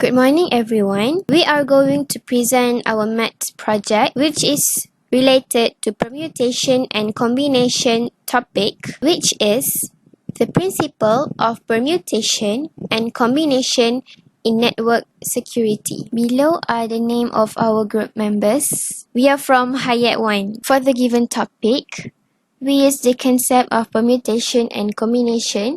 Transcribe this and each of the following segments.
Good morning, everyone. We are going to present our maths project, which is related to permutation and combination topic, which is the principle of permutation and combination in network security. Below are the name of our group members. We are from Hayat 1. For the given topic, we use the concept of permutation and combination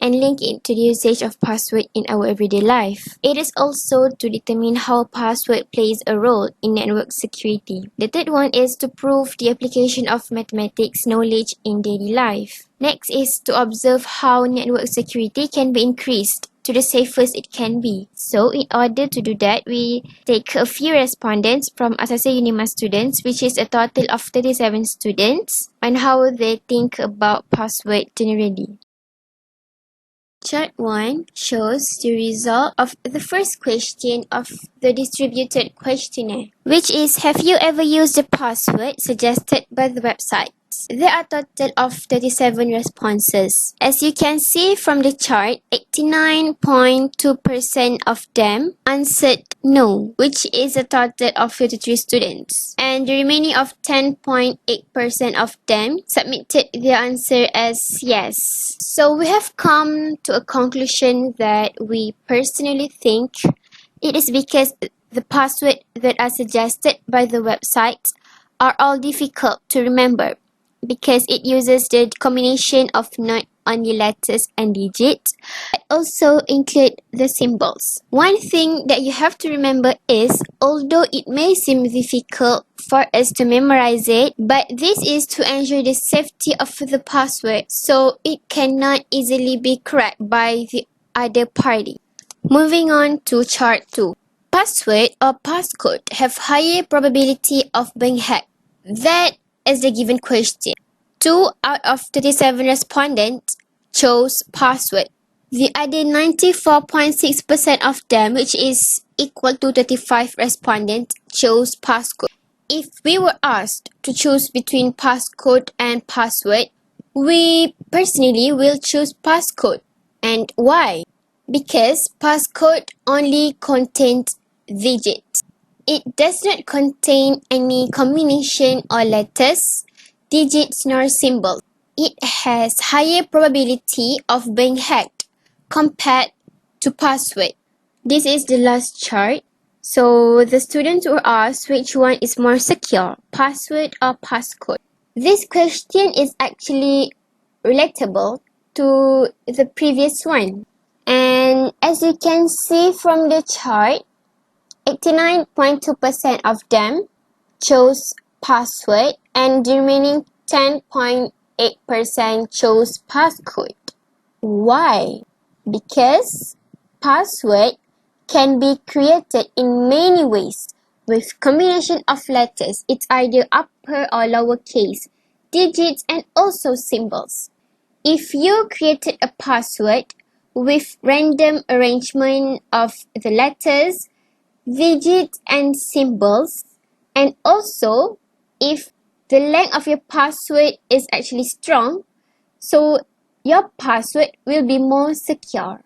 and link it to the usage of password in our everyday life. It is also to determine how password plays a role in network security. The third one is to prove the application of mathematics knowledge in daily life. Next is to observe how network security can be increased to the safest it can be. So in order to do that, we take a few respondents from Asasi Unima students, which is a total of 37 students, on how they think about password generally. Chart 1 shows the result of the first question of the distributed questionnaire, which is, have you ever used the password suggested by the website? There are a total of 37 responses. As you can see from the chart, 89.2% of them answered no, which is a total of 53 students. And the remaining of 10.8% of them submitted their answer as yes. So we have come to a conclusion that we personally think it is because the passwords that are suggested by the website are all difficult to remember, because it uses the combination of not only letters and digits, but also include the symbols. One thing that you have to remember is, although it may seem difficult for us to memorize it, but this is to ensure the safety of the password, so it cannot easily be cracked by the other party. Moving on to chart 2. Password or passcode have higher probability of being hacked. That is the given question. 2 out of 37 respondents chose password. The other 94.6% of them, which is equal to 35 respondents, chose passcode. If we were asked to choose between passcode and password, we personally will choose passcode. And why? Because passcode only contains digits. It does not contain any combination or letters, digits nor symbols. It has higher probability of being hacked compared to password. This is the last chart. So the students were asked which one is more secure, password or passcode. This question is actually relatable to the previous one. And as you can see from the chart, 89.2% of them chose password and the remaining 10.8% chose passcode. Why? Because password can be created in many ways with combination of letters. It's either upper or lower case, digits and also symbols. If you created a password with random arrangement of the letters, digits and symbols, and also if the length of your password is actually strong, so your password will be more secure.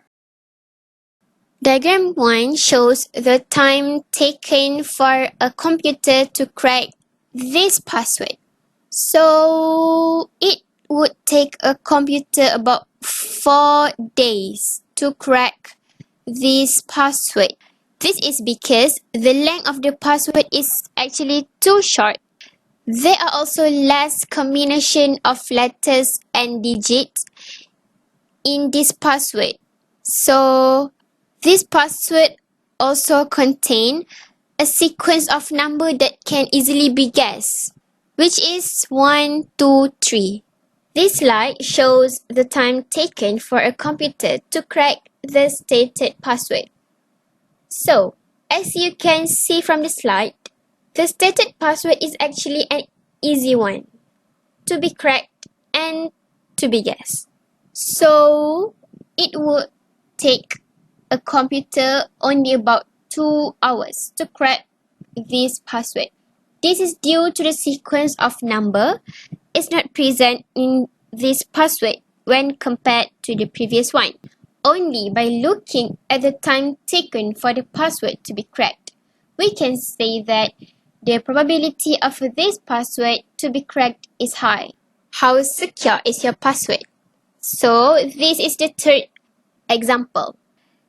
Diagram 1 shows the time taken for a computer to crack this password. So it would take a computer about 4 days to crack this password. This is because the length of the password is actually too short. There are also less combination of letters and digits in this password. So this password also contains a sequence of numbers that can easily be guessed, which is 1, 2, 3. This slide shows the time taken for a computer to crack the stated password. So, as you can see from the slide, the stated password is actually an easy one to be cracked and to be guessed. So, it would take a computer only about 2 hours to crack this password. This is due to the sequence of number is not present in this password when compared to the previous one. only by looking at the time taken for the password to be cracked, we can say that the probability of this password to be cracked is high. How secure is your password? So this is the third example.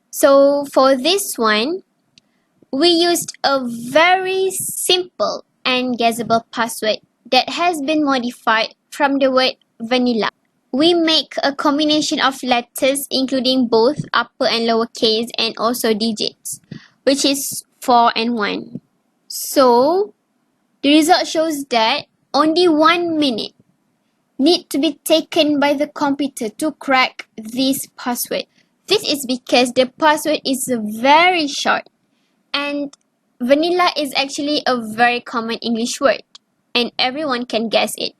So for this one, we used a very simple and guessable password that has been modified from the word vanilla. We make a combination of letters including both upper and lower case and also digits, which is 4 and 1. So the result shows that only 1 minute need to be taken by the computer to crack this password. This is because the password is very short, and vanilla is actually a very common English word and everyone can guess it.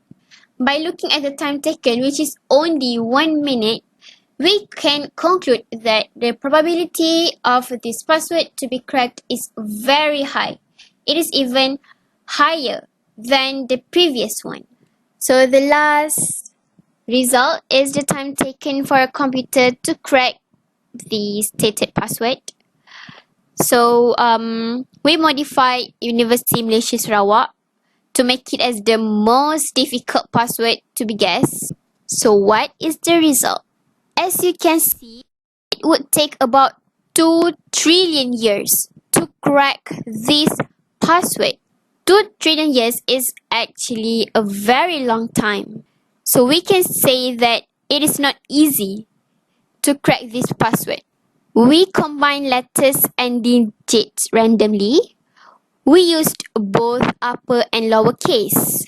By looking at the time taken, which is only 1 minute, we can conclude that the probability of this password to be cracked is very high. It is even higher than the previous one. So the last result is the time taken for a computer to crack the stated password. So we modify Universiti Malaysia Sarawak to make it as the most difficult password to be guessed. So what is the result? As you can see, it would take about 2 trillion years to crack this password. 2 trillion years is actually a very long time. So we can say that it is not easy to crack this password. We combine letters and digits randomly. We used both upper and lower case.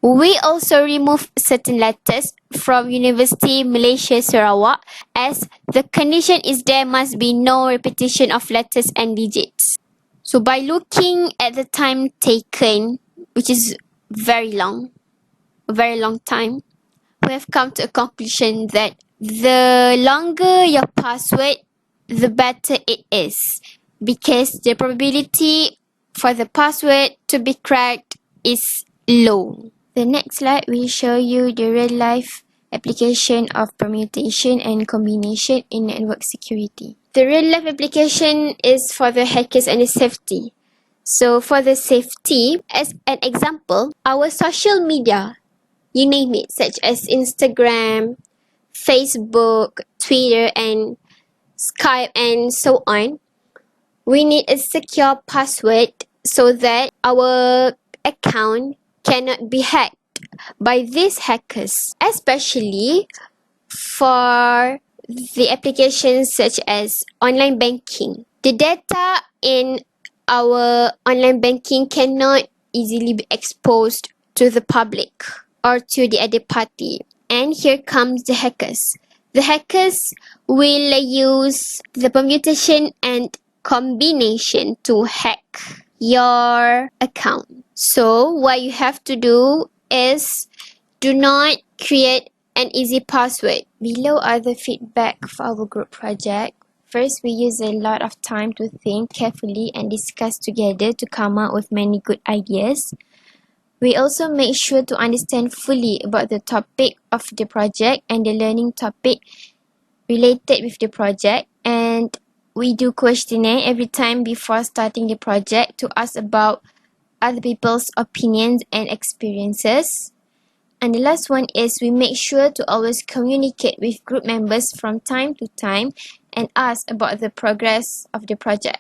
We also removed certain letters from Universiti Malaysia Sarawak as the condition is there must be no repetition of letters and digits. So by looking at the time taken, which is very long time, we have come to a conclusion that the longer your password, the better it is, because the probability for the password to be cracked is low. The next slide will show you the real-life application of permutation and combination in network security. The real-life application is for the hackers and the safety. So for the safety, as an example, our social media, you name it, such as Instagram, Facebook, Twitter, and Skype, and so on, we need a secure password so that our account cannot be hacked by these hackers, especially for the applications such as online banking. The data in our online banking cannot easily be exposed to the public or to the other party. And here comes the hackers. The hackers will use the permutation and combination to hack your account. So what you have to do is do not create an easy password. Below are the feedback for our group project. First, we use a lot of time to think carefully and discuss together to come up with many good ideas. We also make sure to understand fully about the topic of the project and the learning topic related with the project, and we do questionnaire every time before starting the project to ask about other people's opinions and experiences. And the last one is we make sure to always communicate with group members from time to time and ask about the progress of the project.